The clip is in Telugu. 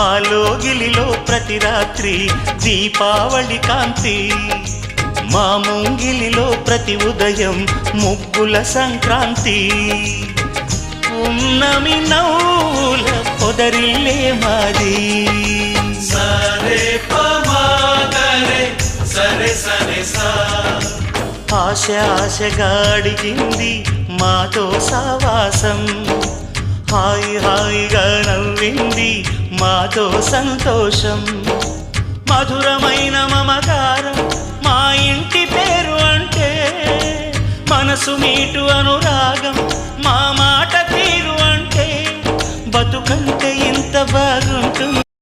మాలోగిలిలో ప్రతి రాత్రి దీపావళి కాంతి, మా ముంగిలిలో ప్రతి ఉదయం ముగ్గుల సంక్రాంతి. ఉన్నమి నవ్వుల పొదరిల్లే మాది. సరే పమాగరే సరే సరే సా. ఆశ ఆశగా అడిగింది మాతో సావాసం, హాయి హాయిగా నవ్వింది మాతో సంతోషం. మధురమైన మమకారం మా ఇంటి పేరు అంటే, మనసు మీటు అనురాగం మా మాట తీరు అంటే, బతుకంటే ఇంత బాగుంటుంది